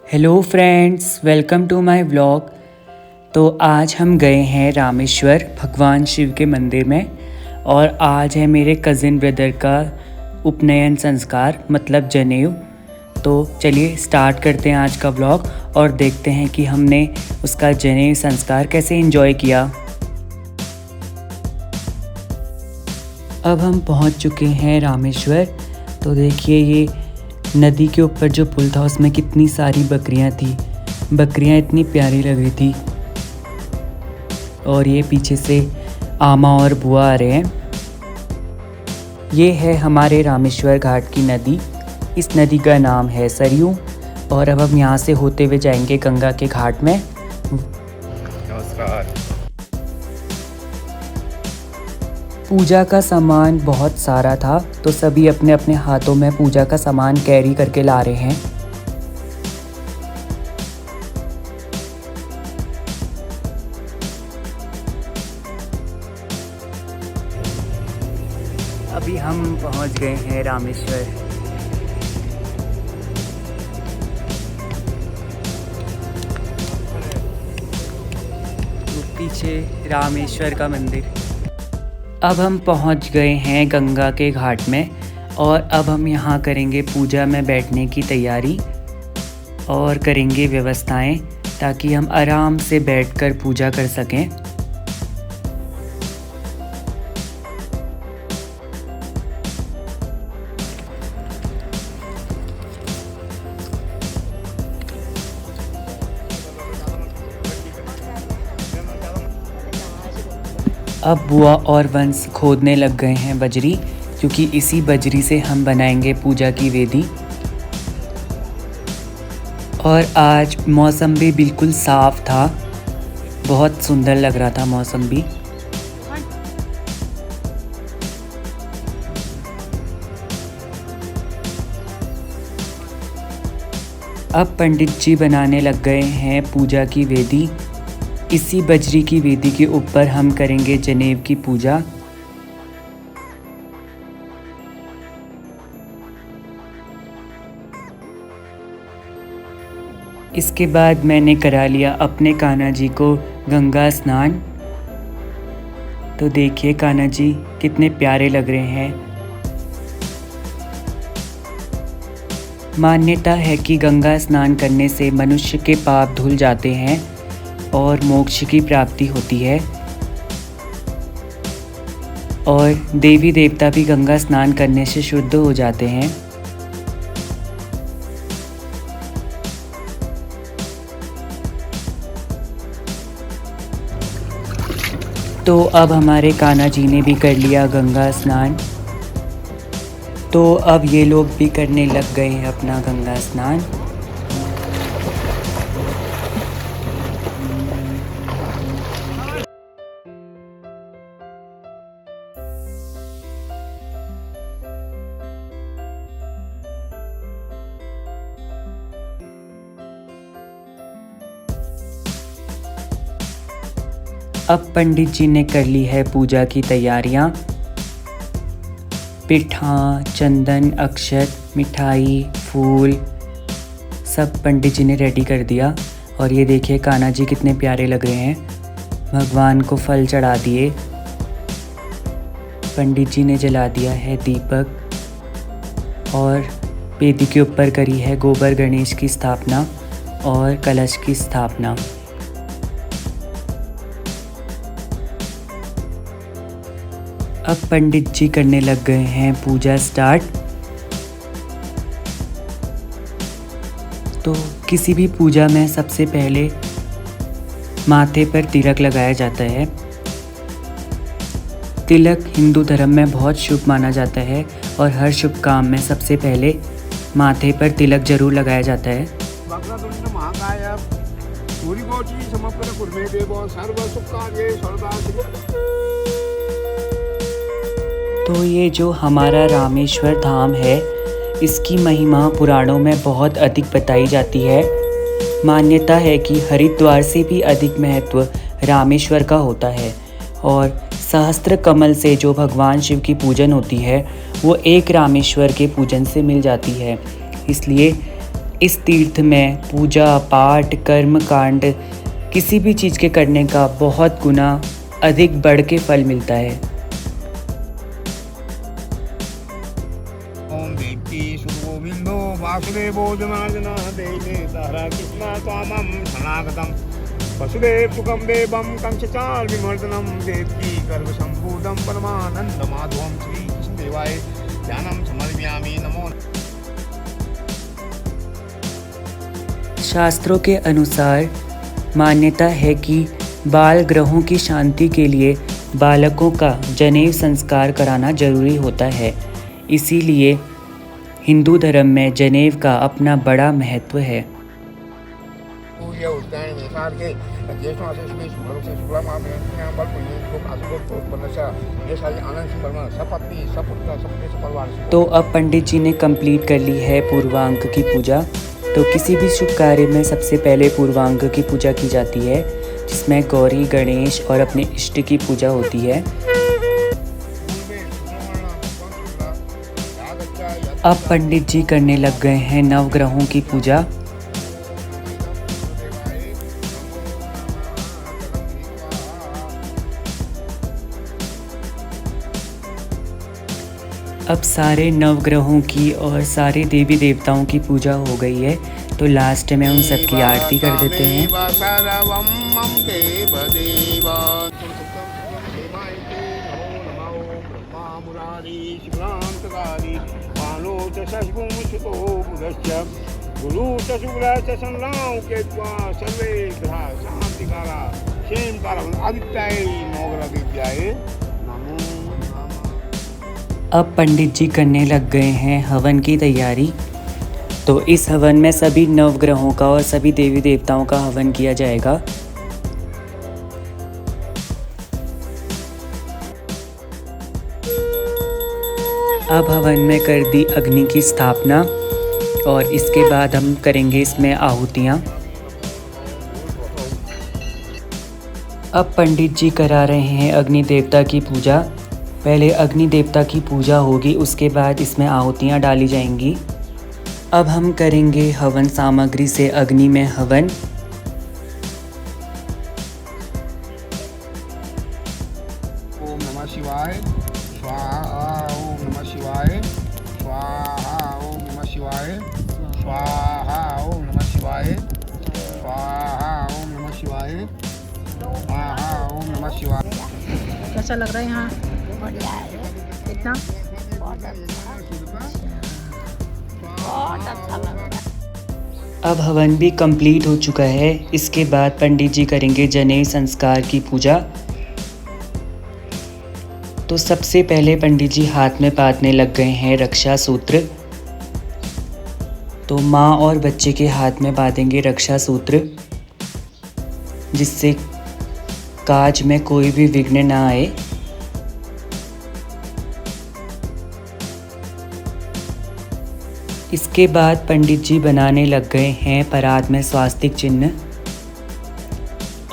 Hello friends, welcome to my vlog. तो आज हम गए हैं रामेश्वर भगवान शिव के मंदिर में और आज है मेरे कज़िन ब्रदर का उपनयन संस्कार मतलब जनेऊ। तो चलिए स्टार्ट करते हैं आज का व्लॉग और देखते हैं कि हमने उसका जनेऊ संस्कार कैसे एंजॉय किया। अब हम पहुंच चुके हैं रामेश्वर। तो देखिए ये नदी के ऊपर जो पुल था उसमें कितनी सारी बकरियां थी। बकरियां इतनी प्यारी लग रही थी। और ये पीछे से आमा और बुआ आ रहे हैं। ये है हमारे रामेश्वर घाट की नदी। इस नदी का नाम है सरयू। और अब हम यहाँ से होते हुए जाएंगे गंगा के घाट में। नमस्कार। पूजा का सामान बहुत सारा था तो सभी अपने अपने हाथों में पूजा का सामान कैरी करके ला रहे हैं। अभी हम पहुंच गए हैं रामेश्वर। तो पीछे रामेश्वर का मंदिर। अब हम पहुंच गए हैं गंगा के घाट में और अब हम यहाँ करेंगे पूजा में बैठने की तैयारी और करेंगे व्यवस्थाएं ताकि हम आराम से बैठकर पूजा कर सकें। अब बुआ और वंश खोदने लग गए हैं बजरी, क्योंकि इसी बजरी से हम बनाएंगे पूजा की वेदी। और आज मौसम भी बिल्कुल साफ़ था, बहुत सुंदर लग रहा था मौसम भी। अब पंडित जी बनाने लग गए हैं पूजा की वेदी। इसी बजरी की वेदी के ऊपर हम करेंगे जनेऊ की पूजा। इसके बाद मैंने करा लिया अपने कान्हा जी को गंगा स्नान। तो देखिए कान्हा जी कितने प्यारे लग रहे हैं। मान्यता है कि गंगा स्नान करने से मनुष्य के पाप धुल जाते हैं और मोक्ष की प्राप्ति होती है। और देवी देवता भी गंगा स्नान करने से शुद्ध हो जाते हैं। तो अब हमारे कान्हा जी ने भी कर लिया गंगा स्नान। तो अब ये लोग भी करने लग गए हैं अपना गंगा स्नान। अब पंडित जी ने कर ली है पूजा की तैयारियां। पिठा, चंदन, अक्षत, मिठाई, फूल सब पंडित जी ने रेडी कर दिया। और ये देखिए कान्हा जी कितने प्यारे लग रहे हैं। भगवान को फल चढ़ा दिए। पंडित जी ने जला दिया है दीपक और वेदी के ऊपर करी है गोबर गणेश की स्थापना और कलश की स्थापना। अब पंडित जी करने लग गए हैं पूजा स्टार्ट। तो किसी भी पूजा में सबसे पहले माथे पर तिलक लगाया जाता है। तिलक हिंदू धर्म में बहुत शुभ माना जाता है और हर शुभ काम में सबसे पहले माथे पर तिलक जरूर लगाया जाता है। तो ये जो हमारा रामेश्वर धाम है इसकी महिमा पुराणों में बहुत अधिक बताई जाती है। मान्यता है कि हरिद्वार से भी अधिक महत्व रामेश्वर का होता है और सहस्त्र कमल से जो भगवान शिव की पूजन होती है वो एक रामेश्वर के पूजन से मिल जाती है। इसलिए इस तीर्थ में पूजा पाठ कर्म कांड किसी भी चीज़ के करने का बहुत गुना अधिक बढ़ के फल मिलता है। ओम देवी सुगोविंदो वासुदेवो जनार्दन देवे तारा कृष्ण स्वामं सनातनम वसुदेव सुखम देवम कंसचाल विमर्दनम देवकी गर्भसंभूतम परमानंद माधवम श्री कृष्ण देवाय ध्यानम समर्पयामि नमो। शास्त्रों के अनुसार मान्यता है कि बाल ग्रहों की शांति के लिए बालकों का जनेऊ संस्कार कराना जरूरी होता है। इसीलिए हिंदू धर्म में जनेऊ का अपना बड़ा महत्व है। तो अब पंडित जी ने कंप्लीट कर ली है पूर्वांक की पूजा। तो किसी भी शुभ कार्य में सबसे पहले पूर्वांग की पूजा की जाती है, जिसमें गौरी गणेश और अपने इष्ट की पूजा होती है। अब पंडित जी करने लग गए हैं नवग्रहों की पूजा। अब सारे नवग्रहों की और सारे देवी देवताओं की पूजा हो गई है, तो लास्ट में उन सब की आरती कर देते हैं। अब पंडित जी करने लग गए हैं हवन की तैयारी। तो इस हवन में सभी नवग्रहों का और सभी देवी देवताओं का हवन किया जाएगा। अब हवन में कर दी अग्नि की स्थापना और इसके बाद हम करेंगे इसमें आहुतियाँ। अब पंडित जी करा रहे हैं अग्नि देवता की पूजा। पहले अग्नि देवता की पूजा होगी, उसके बाद इसमें आहुतियाँ डाली जाएंगी। अब हम करेंगे हवन सामग्री से अग्नि में हवन। ओम नमः शिवाय स्वाहा ओम नमः शिवाय स्वाहा ओम नमः शिवाय स्वाहा ओम नमः शिवाय स्वाहा ओम नमः शिवाय स्वाहा ओम नमः शिवाय। कैसा लग रहा है यहाँ? कितना अब हवन भी कंप्लीट हो चुका है। इसके बाद पंडित जी करेंगे जनेऊ संस्कार की पूजा। तो सबसे पहले पंडित जी हाथ में बांधने लग गए हैं रक्षा सूत्र। तो माँ और बच्चे के हाथ में बांधेंगे रक्षा सूत्र, जिससे काज में कोई भी विघ्न ना आए। इसके बाद पंडित जी बनाने लग गए हैं परात में स्वास्तिक चिन्ह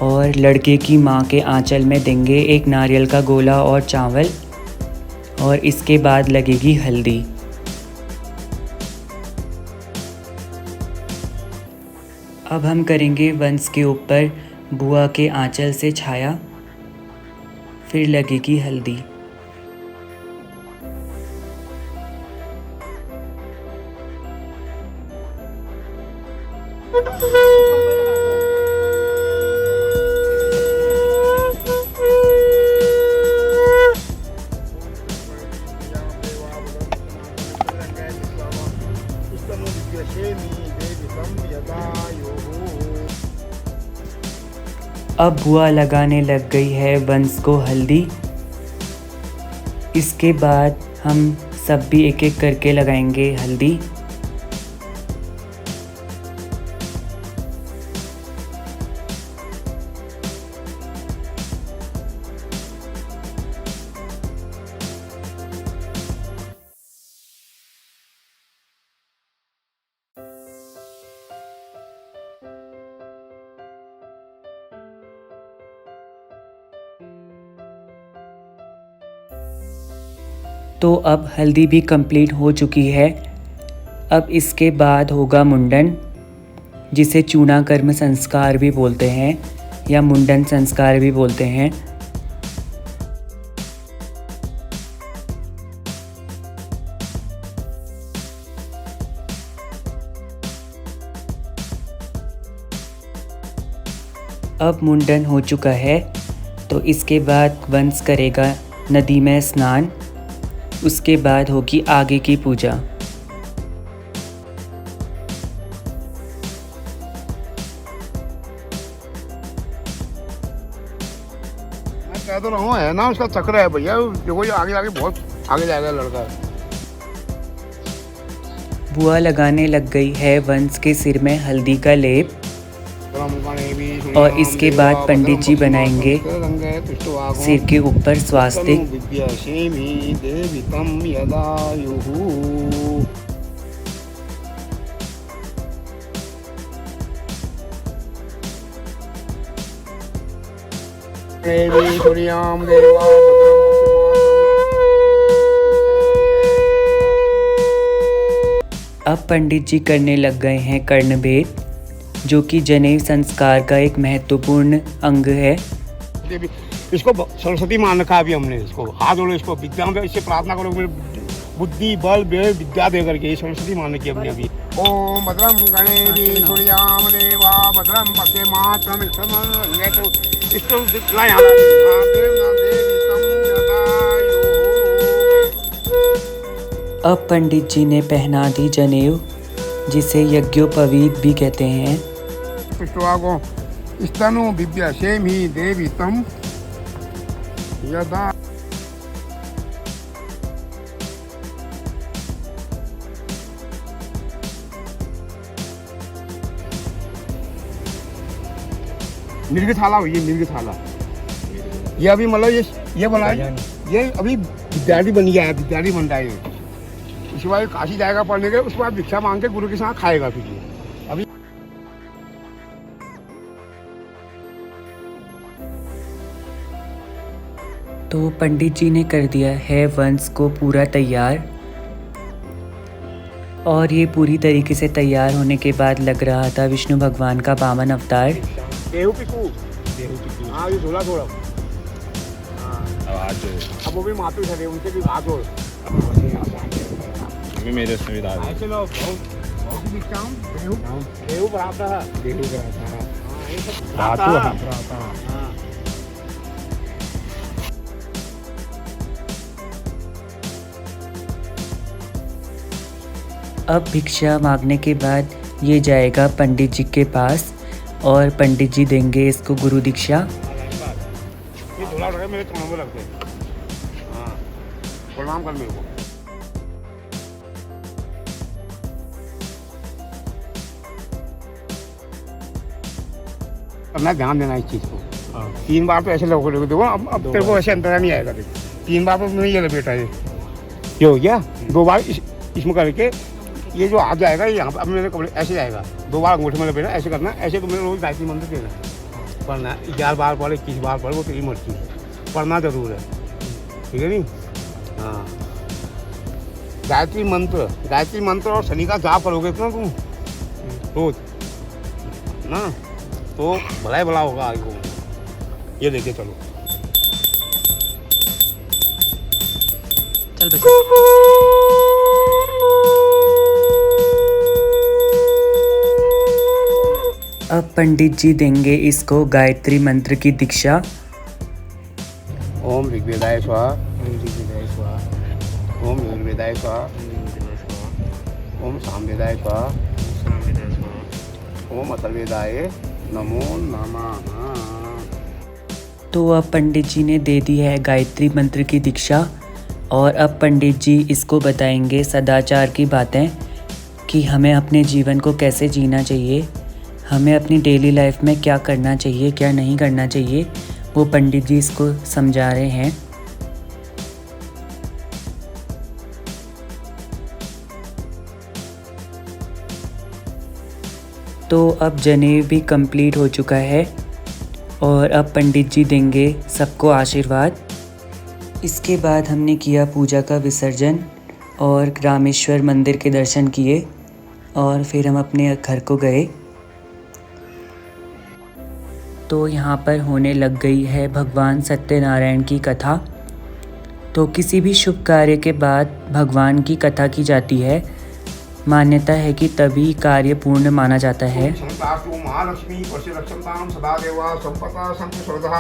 और लड़के की माँ के आंचल में देंगे एक नारियल का गोला और चावल, और इसके बाद लगेगी हल्दी। अब हम करेंगे वंश के ऊपर बुआ के आंचल से छाया, फिर लगेगी हल्दी। अब बुआ लगाने लग गई है वंश को हल्दी। इसके बाद हम सब भी एक एक करके लगाएंगे हल्दी। तो अब हल्दी भी कंप्लीट हो चुकी है। अब इसके बाद होगा मुंडन, जिसे चूना कर्म संस्कार भी बोलते हैं या मुंडन संस्कार भी बोलते हैं। अब मुंडन हो चुका है तो इसके बाद वंश करेगा नदी में स्नान। उसके बाद होगी आगे की पूजा। मैं कह तो रहा हूँ, है ना उसका चक्र है भैया, देखो ये आगे आगे बहुत आगे जाएगा लड़का। बुआ लगाने लग गई है वंश के सिर में हल्दी का लेप और इसके बाद पंडित जी बनाएंगे सिर के ऊपर स्वास्तिक। अब पंडित जी करने लग गए हैं कर्णभेद, जो कि जनेऊ संस्कार का एक महत्वपूर्ण अंग है। इसको सरस्वती मान रखा अभी हमने, इसको हाथ जोड़ो, इसको विद्या में इससे प्रार्थना करो, बुद्धि बल विद्या दे करके सरस्वती मान रखी हमने अभी। ओम भद्रम गणेश सूर्याम देवा भद्रम पश्येमात्रम इसको अब पंडित जी ने पहना दी जनेऊ, जिसे यज्ञोपवीत भी कहते हैं। पुष्टवागो स्तनु विद्या सेम ही देवी तम यदा। मृगशाला हुई है, मृगशाला। ये अभी मतलब ये बना, ये अभी विद्यार्थी बन गया है, विद्यार्थी बन रहा है। उसके बाद काशी जाएगा पढ़ने के, उसके बाद भिक्षा मांग के गुरु के साथ खाएगा। फिर ये अभी तो पंडित जी ने कर दिया है वंश को पूरा तैयार, और ये पूरी तरीके से तैयार होने के बाद लग रहा था विष्णु भगवान का वामन अवतार। देहू पिकू हाँ, ये थोड़ा थोड़ा अब वो भी माफी उठा, उनसे भी हाथ जोड़ मेरे संविधान ऐसे लोग बहुत दिखता हूँ। देहू पढ़ाता है, देहू पढ़ाता है। अब भिक्षा मांगने के बाद ये जाएगा पंडित जी के पास और पंडित जी देंगे इसको गुरु दीक्षा। ये धोला उठा मेरे चरणों में लगते हैं। हाँ, प्रणाम कर मेरे को। करना, ध्यान देना इस चीज़ को। 3 बार तो ऐसे लोगों को देखो, अब तेरे को ऐसे अंतरा नहीं आएगा। 3 बार तो नहीं, ये बेटा ये हो गया। 2 बार इसमें करके ये जो हाथ जाएगा, ये यहाँ पर अब मेरे कपड़े ऐसे जाएगा। 2 बार अंगूठे में लपेटा, ऐसे करना। ऐसे तो मेरे रोज गायत्री मंत्र देना, पढ़ना। 11 बार पढ़े, 21 बार पढ़े, वो तेरी मर्जी है, पढ़ना जरूर है। ठीक है नहीं? हाँ, गायत्री मंत्र और शनि का जाप करोगे ना तुम रोज ना, तो भला ही भला होगा आगे को। ये लेके चलो। चल बच्चा। अब पंडित जी देंगे इसको गायत्री मंत्र की दीक्षा। ओम ऋग्वेदाय स्वाहा, ओम यजुर्वेदाय स्वाहा, ओम सामवेदाय स्वाहा, ओम अथर्ववेदाय नमो नमः। तो अब पंडित जी ने दे दी है गायत्री मंत्र की दीक्षा, और अब पंडित जी इसको बताएंगे सदाचार की बातें कि हमें अपने जीवन को कैसे जीना चाहिए, हमें अपनी डेली लाइफ में क्या करना चाहिए, क्या नहीं करना चाहिए। वो पंडित जी इसको समझा रहे हैं। तो अब जनेऊ भी कंप्लीट हो चुका है और अब पंडित जी देंगे सबको आशीर्वाद। इसके बाद हमने किया पूजा का विसर्जन और रामेश्वर मंदिर के दर्शन किए। और फिर हम अपने घर को गए। तो यहाँ पर होने लग गई है भगवान सत्यनारायण की कथा। तो किसी भी शुभ कार्य के बाद भगवान की कथा की जाती है। मान्यता है कि तभी कार्य पूर्ण माना जाता है। संतास्तु महालक्ष्मी पश्यरक्षन्तां सदा देवा संपदा संप्रसरदः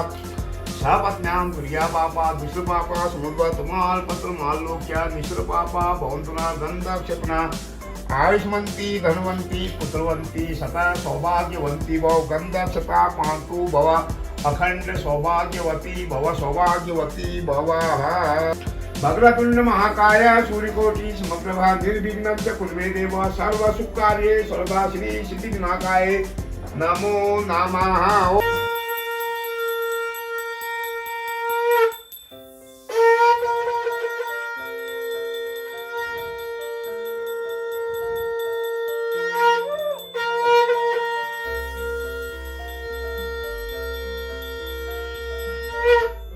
सपत्न्यां तुर्या पापा दुष्टपापा समुद्वतमाल पत्रमाल्लोक्या निश्रपापा भवन्तुना गन्धक्षतना आयुष्मन्ति धनवन्ति पुत्रवन्ति सता सौभाग्यवन्ति भव गन्धक्षता पान्तु भव अखंड सौभाग्यवती सौभाग्यवती भव। भद्रतुंड महाकाय सूर्यकोटि समप्रभा निर्विघ्नं च कुर्मे देव सर्वसुखकार्ये सर्वदा श्री सिद्धिविनायकाय नमो नमः।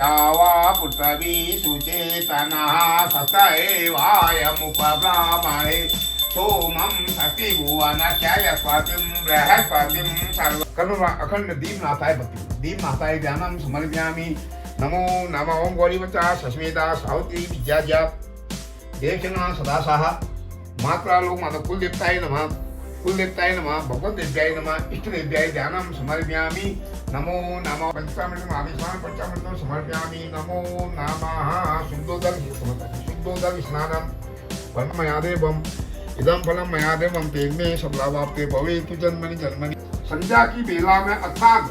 यावा पुत्रवी सुचेतनः सत एवायमुपब्राह्मणे सोमं षष्टिभुवनस्य स्वतिं बृहस्पतिं सर्व कर्म अखंड दीपनाथाय भक्ति दीपनाथाय ध्यानं समर्पयामि। नमो नमः। ओम गौरीवचा सस्मेता सावित्री विद्याज्ञा देवचना सदासाः मात्रा लोक माता कुल देवताय नमः भगवत देव्याय नमः इष्ट देव्याय ध्यानं समर्पयामि। नमो नमः। पंचामृतम् आदिस्नानं पंचामृतं समर्पयामि। नमो नमः। शुद्धोदक स्नानं फलं मया देवम् इदं फलं मया देवं तेन सबलावाप्ते भवेत् जन्मनि जन्मनि। संध्या की बेला में अर्थात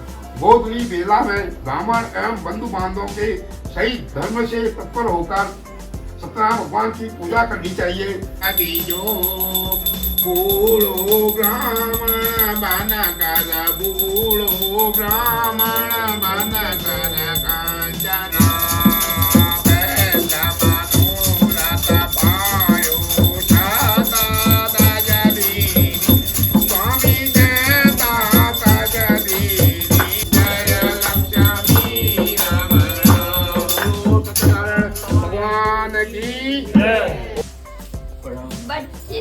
गोधूली बेला में ब्राह्मण एवं बंधु बांधवों के सही धर्म से तत्पर होकर सत्यनारायण भगवान की पूजा करनी चाहिए। बूढ़ो ब्राह्मण बन कर बूढ़ो ब्राह्मण बन कर कांचना मनोरथ पायो सदा तजदीनी स्वामी जयता तजदीनी जय लक्ष्मी रमण भगवान की बच्ची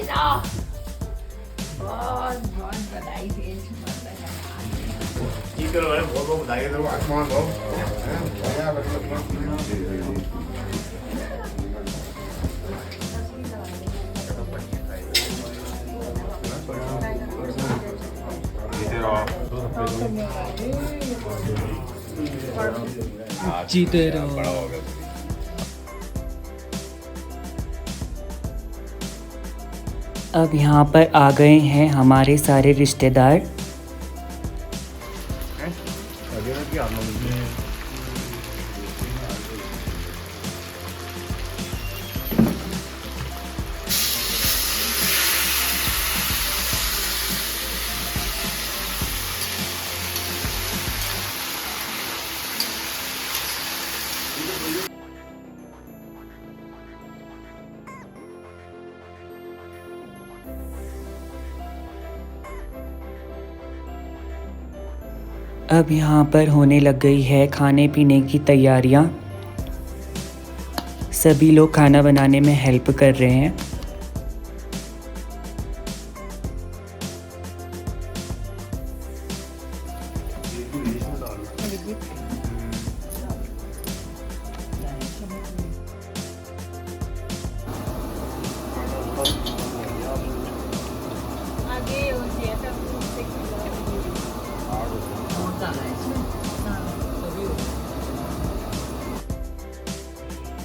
बहुत बहुत बधाई है इस करो बहुत बहुत बधाई दो आसमान दो जीते रहो। अब यहाँ पर आ गए हैं हमारे सारे रिश्तेदार। अब यहाँ पर होने लग गई है खाने पीने की तैयारियाँ। सभी लोग खाना बनाने में हेल्प कर रहे हैं।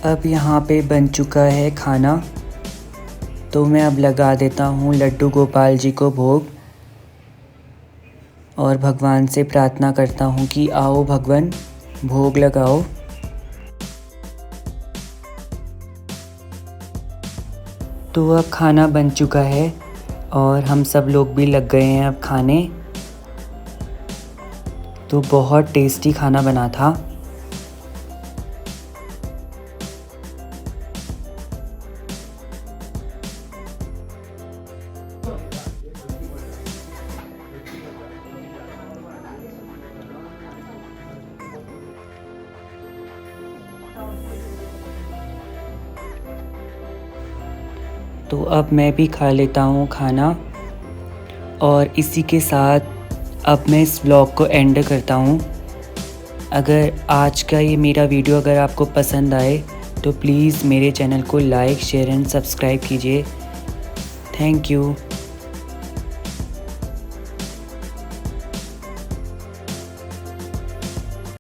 अब यहाँ पे बन चुका है खाना, तो मैं अब लगा देता हूँ लड्डू गोपाल जी को भोग और भगवान से प्रार्थना करता हूँ कि आओ भगवान भोग लगाओ। तो अब खाना बन चुका है और हम सब लोग भी लग गए हैं अब खाने। तो बहुत टेस्टी खाना बना था। तो अब मैं भी खा लेता हूँ खाना और इसी के साथ अब मैं इस व्लॉग को एंड करता हूँ। अगर आज का ये मेरा वीडियो अगर आपको पसंद आए तो प्लीज़ मेरे चैनल को लाइक शेयर एंड सब्सक्राइब कीजिए। Thank you.